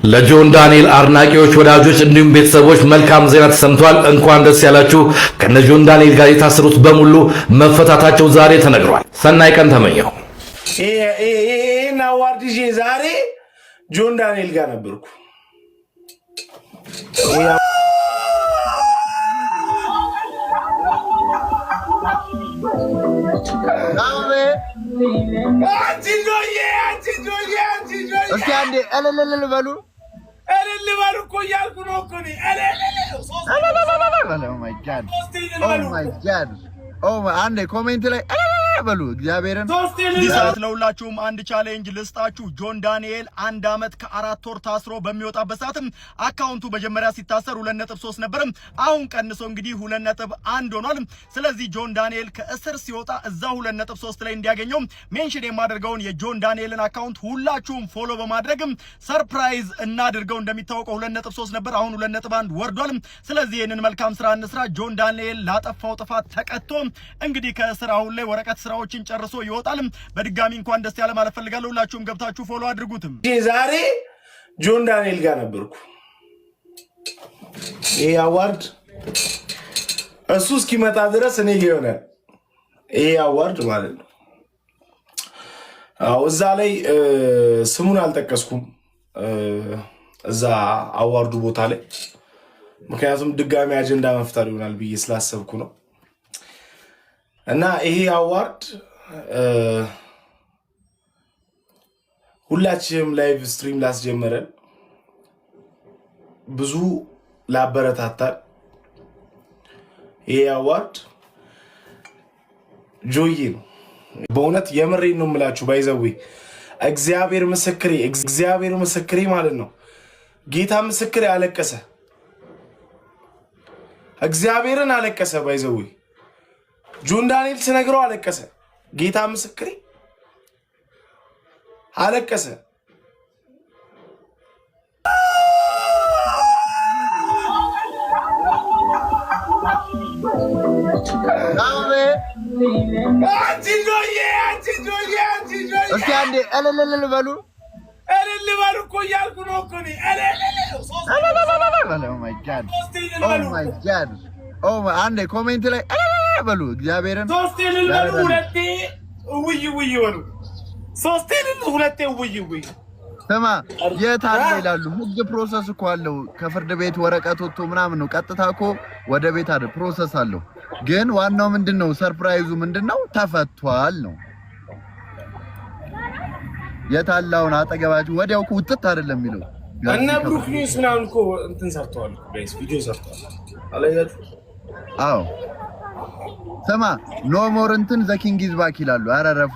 ለጆን ዳንኤል አድናቂዎች ወዳጆች እንዲሁም ቤተሰቦች መልካም ዜና ተሰምቷል። እንኳን ደስ ያላችሁ። ከነ ጆን ዳንኤል ጋር የታሰሩት በሙሉ መፈታታቸው ዛሬ ተነግሯል። ሰናይ ቀን ተመኘው። አዋርድ ይዤ ዛሬ ጆን ዳንኤል ጋር ነበርኩ። እስኪ አንዴ እልል በሉ እኮ እያልኩ ነው እኮ እኔ አንዴ ኮሜንት ላይ በሉ እግዚአብሔርን ዲሳት ለሁላችሁም አንድ ቻሌንጅ ልስጣችሁ። ጆን ዳንኤል 1 ዓመት ከ4 ወር ታስሮ በሚወጣበት ሰዓትም አካውንቱ መጀመሪያ ሲታሰር 2.3 ነበር። አሁን ቀንሶ እንግዲህ 2.1 ሆኗል። ስለዚህ ጆን ዳንኤል ከእስር ሲወጣ እዛ 2.3 ላይ እንዲያገኘው ሜንሽን የማደርገውን የጆን ዳንኤልን አካውንት ሁላችሁም ፎሎ በማድረግም ሰርፕራይዝ እናድርገው። እንደሚታወቀው 2.3 ነበር፣ አሁን 2.1 ወርዷል። ስለዚህ ይሄንን መልካም ስራ እንስራ። ጆን ዳንኤል ላጠፋው ጥፋት ተቀጥቶ እንግዲህ ከእስር አሁን ላይ ወረቀት ስራዎችን ጨርሶ ይወጣል። በድጋሚ እንኳን ደስ ያለ ማለት ፈልጋለሁ። ሁላችሁም ገብታችሁ ፎሎ አድርጉትም። ዛሬ ጆን ዳንኤል ጋር ነበርኩ። ይሄ አዋርድ እሱ እስኪመጣ ድረስ እኔ ይሆናል። ይሄ አዋርድ ማለት ነው። እዛ ላይ ስሙን አልጠቀስኩም እዛ አዋርዱ ቦታ ላይ፣ ምክንያቱም ድጋሚ አጀንዳ መፍጠር ይሆናል ብዬ ስላሰብኩ ነው። እና ይሄ አዋርድ ሁላችንም ላይቭ ስትሪም ላስጀመረን ብዙ ላበረታታል ይሄ አዋርድ ጆዬ ነው። በእውነት የምሬን ነው የምላችሁ። ባይዘዌ እግዚአብሔር ምስክሬ ማለት ነው። ጌታ ምስክሬ አለቀሰ፣ እግዚአብሔርን አለቀሰ። ባይዘዌ ጆን ዳንኤል ስነግረው አለቀሰ። ጌታ ምስክሬ አለቀሰ። እስኪ አንዴ እልል በሉ እኮ እያልኩ ነው እኮ እኔ አንዴ ኮሜንት ላይ በሉ እግዚአብሔርን ሁለቴ ውይ በሉ። ሁለቴ ውይ ስማ የት አለ ይላሉ። ህግ ፕሮሰስ እኮ አለው። ከፍርድ ቤት ወረቀት ወጥቶ ምናምን ነው። ቀጥታ እኮ ወደ ቤት አይደል፣ ፕሮሰስ አለው። ግን ዋናው ምንድነው? ሰርፕራይዙ ምንድነው? ተፈቷል ነው። የታላውን አጠገባችሁ ወዲያው እኮ ውጥት አይደለም የሚለው እና ብሩክ ኒውስ ምናምን እኮ እንትን ሰርተዋል ጋይስ፣ ቪዲዮ ሰርተዋል አላያችሁ? አዎ ስማ ኖ ሞር እንትን ዘ ኪንግ ኢዝ ባክ ይላሉ። አረረፉ